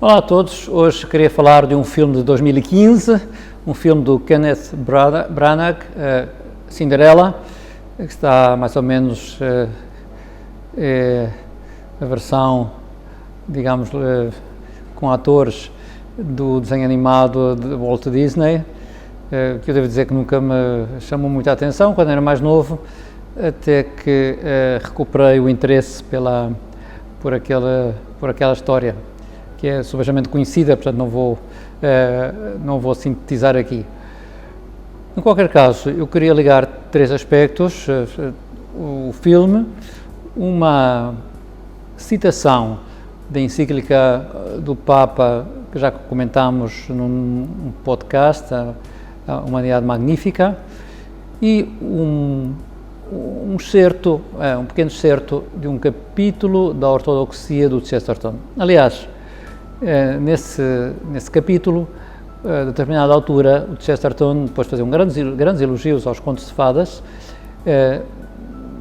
Olá a todos, hoje queria falar de um filme de 2015, um filme do Kenneth Branagh, Cinderella, que está mais ou menos a versão, digamos, com atores do desenho animado de Walt Disney, que eu devo dizer que nunca me chamou muita atenção quando era mais novo, até que recuperei o interesse por aquela história, que é subejamente conhecida, portanto não vou sintetizar aqui. Em qualquer caso, eu queria ligar três aspectos: o filme, uma citação da encíclica do Papa, que já comentámos num podcast, a Humanidade Magnífica, e um pequeno excerto de um capítulo da Ortodoxia do Chesterton. Aliás, nesse capítulo, a determinada altura, o Chesterton, depois de fazer grandes elogios aos contos de fadas,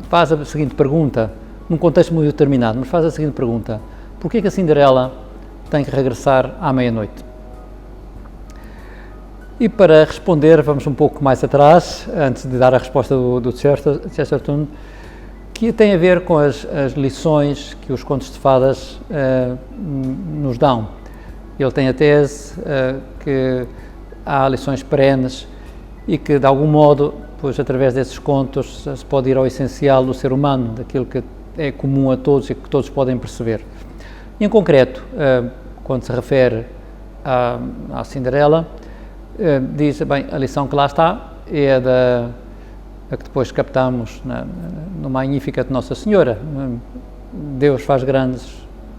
faz a seguinte pergunta, num contexto muito determinado, mas faz a seguinte pergunta: porquê que a Cinderela tem que regressar à meia-noite? E para responder, vamos um pouco mais atrás, antes de dar a resposta do Chesterton, que tem a ver com as lições que os contos de fadas nos dão. Ele tem a tese que há lições perenes e que, de algum modo, pois, através desses contos, se pode ir ao essencial do ser humano, daquilo que é comum a todos e que todos podem perceber. E, em concreto, quando se refere à Cinderela, diz, bem, a lição que lá está é a que depois captamos no Magnífica de Nossa Senhora: Deus faz grandes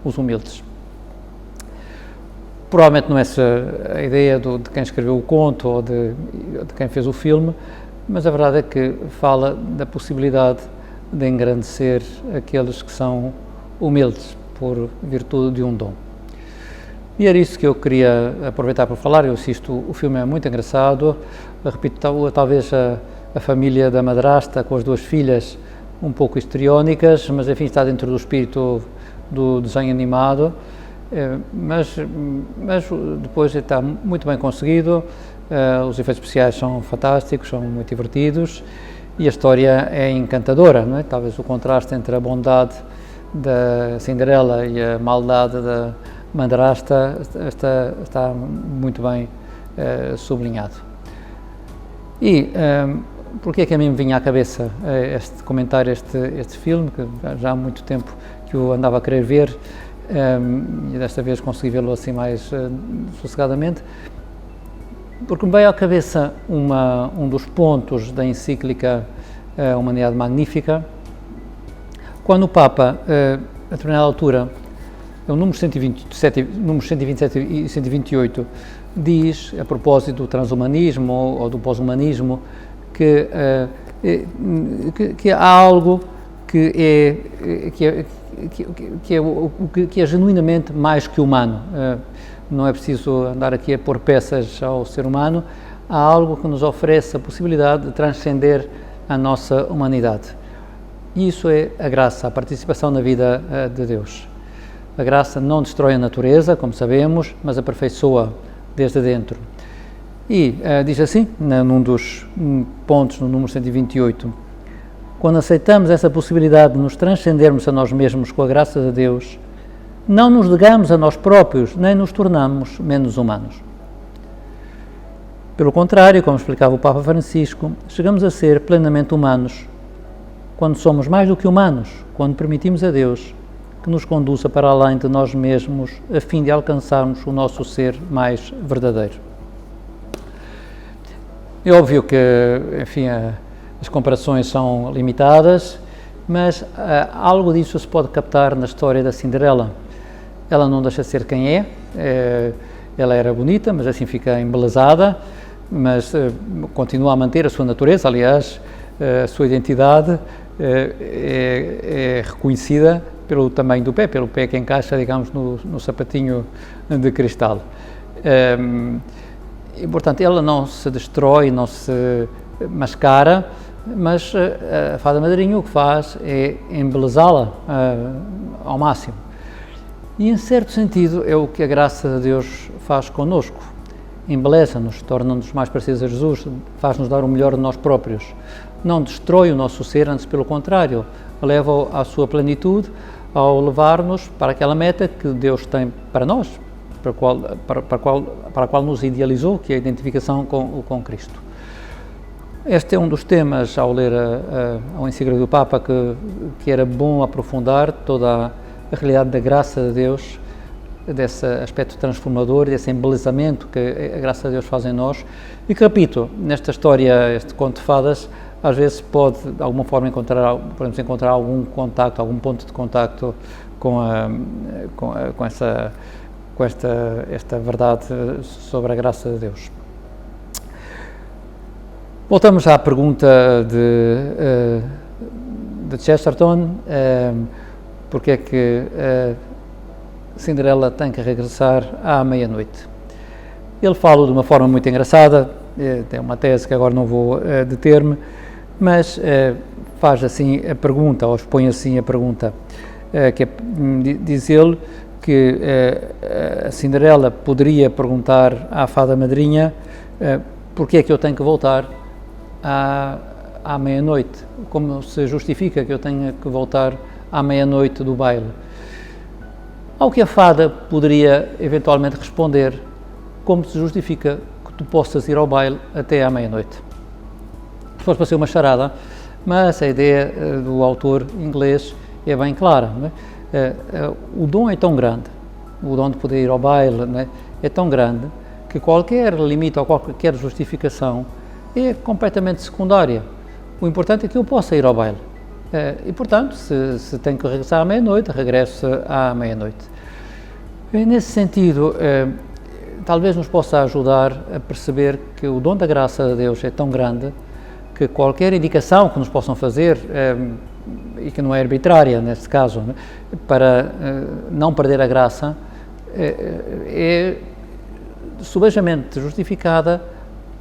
os humildes. Provavelmente não é essa a ideia de quem escreveu o conto ou de quem fez o filme, mas a verdade é que fala da possibilidade de engrandecer aqueles que são humildes por virtude de um dom. E era isso que eu queria aproveitar para falar. Eu assisto, o filme é muito engraçado, repito, talvez a família da madrasta com as duas filhas um pouco histriónicas, mas enfim está dentro do espírito do desenho animado, mas depois está muito bem conseguido, os efeitos especiais são fantásticos, são muito divertidos e a história é encantadora, não é? Talvez o contraste entre a bondade da Cinderela e a maldade da madrasta está muito bem sublinhado. E porque é que a mim me vinha à cabeça este comentário, este filme, que já há muito tempo que eu andava a querer ver, e desta vez consegui vê-lo assim mais sossegadamente, porque me veio à cabeça um dos pontos da encíclica Humanidade Magnífica, quando o Papa, a determinada altura, o número 127 e 128, diz, a propósito do transhumanismo ou do pós-humanismo, que há algo que é genuinamente mais que humano. Não é preciso andar aqui a pôr peças ao ser humano, há algo que nos oferece a possibilidade de transcender a nossa humanidade. E isso é a graça, a participação na vida de Deus. A graça não destrói a natureza, como sabemos, mas aperfeiçoa desde dentro. E diz assim, num dos pontos, no número 128, quando aceitamos essa possibilidade de nos transcendermos a nós mesmos com a graça de Deus, não nos negamos a nós próprios, nem nos tornamos menos humanos. Pelo contrário, como explicava o Papa Francisco, chegamos a ser plenamente humanos quando somos mais do que humanos, quando permitimos a Deus que nos conduza para além de nós mesmos, a fim de alcançarmos o nosso ser mais verdadeiro. É óbvio que, enfim, as comparações são limitadas, mas algo disso se pode captar na história da Cinderela. Ela não deixa de ser quem é, ela era bonita, mas assim fica embelezada, mas continua a manter a sua natureza. Aliás, a sua identidade é reconhecida pelo tamanho do pé, pelo pé que encaixa, digamos, no sapatinho de cristal. E, portanto, ela não se destrói, não se mascara, mas a fada madrinha o que faz é embelezá-la ao máximo. E, em certo sentido, é o que a graça de Deus faz connosco. Embeleza-nos, torna-nos mais parecidos a Jesus, faz-nos dar o melhor de nós próprios. Não destrói o nosso ser, antes pelo contrário, leva-o à sua plenitude, ao levar-nos para aquela meta que Deus tem para nós, para a qual nos idealizou, que é a identificação com Cristo. Este é um dos temas, ao ler a encíclica do Papa, que era bom aprofundar toda a realidade da graça de Deus, desse aspecto transformador, desse embelezamento que a graça de Deus faz em nós, e que, repito, nesta história, este conto de fadas, às vezes pode, de alguma forma, podemos encontrar algum contacto, algum ponto de contacto com esta verdade sobre a graça de Deus. Voltamos à pergunta de Chesterton, porque é que Cinderela tem que regressar à meia-noite. Ele fala de uma forma muito engraçada, tem uma tese que agora não vou deter-me, mas faz assim a pergunta, ou expõe assim a pergunta, que diz ele que a Cinderela poderia perguntar à fada madrinha porque é que eu tenho que voltar à meia-noite, como se justifica que eu tenha que voltar à meia-noite do baile. Ao que a fada poderia eventualmente responder, como se justifica que tu possas ir ao baile até à meia-noite. Se fosse para ser uma charada, mas a ideia do autor inglês é bem clara, não é? O dom é tão grande, o dom de poder ir ao baile, não é? É tão grande que qualquer limite ou qualquer justificação é completamente secundária. O importante é que eu possa ir ao baile. E, portanto, se tenho que regressar à meia-noite, regresso à meia-noite. Nesse sentido, talvez nos possa ajudar a perceber que o dom da graça de Deus é tão grande que qualquer indicação que nos possam fazer, e que não é arbitrária neste caso, né, para não perder a graça, é subejamente justificada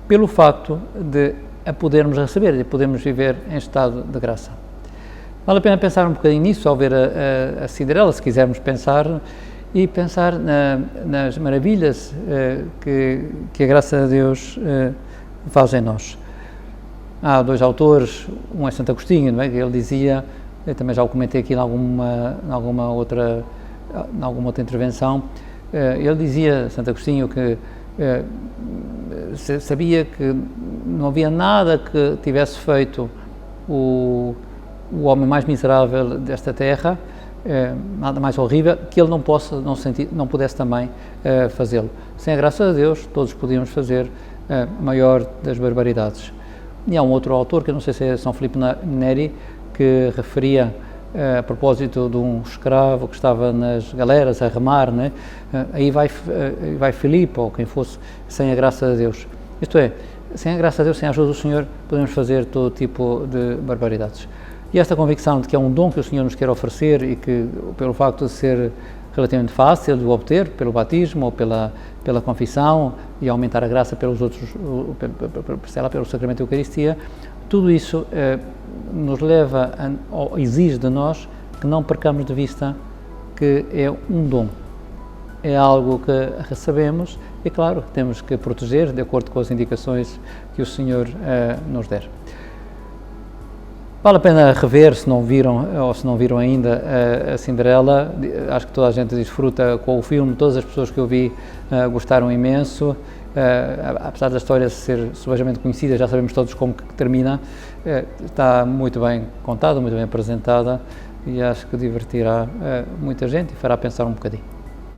pelo facto de a podermos receber, de podermos viver em estado de graça. Vale a pena pensar um bocadinho nisso ao ver a Cinderela, se quisermos pensar, e pensar nas maravilhas que a graça de Deus faz em nós. Há dois autores, um é Santo Agostinho, não é? Que ele dizia, eu também já o comentei aqui em alguma outra intervenção, ele dizia, Santo Agostinho, que sabia que não havia nada que tivesse feito o homem mais miserável desta terra, nada mais horrível, que ele não pudesse também fazê-lo. Sem a graça de Deus, todos podíamos fazer a maior das barbaridades. E há um outro autor, que eu não sei se é São Filipe Neri, que referia a propósito de um escravo que estava nas galeras a remar, né? Aí vai Filipe, ou quem fosse, sem a graça de Deus. Isto é, sem a graça de Deus, sem a ajuda do Senhor, podemos fazer todo tipo de barbaridades. E esta convicção de que é um dom que o Senhor nos quer oferecer e que, pelo facto de ser relativamente fácil de obter, pelo batismo ou pela confissão, e aumentar a graça pelos outros, pelo sacramento da Eucaristia, tudo isso nos leva, ou exige de nós, que não percamos de vista que é um dom. É algo que recebemos e, claro, temos que proteger de acordo com as indicações que o Senhor nos der. Vale a pena rever, se não viram ou se não viram ainda a Cinderela. Acho que toda a gente desfruta com o filme, todas as pessoas que eu vi gostaram imenso. Apesar da história ser subejamente conhecida, já sabemos todos como que termina. Está muito bem contada, muito bem apresentada e acho que divertirá muita gente e fará pensar um bocadinho.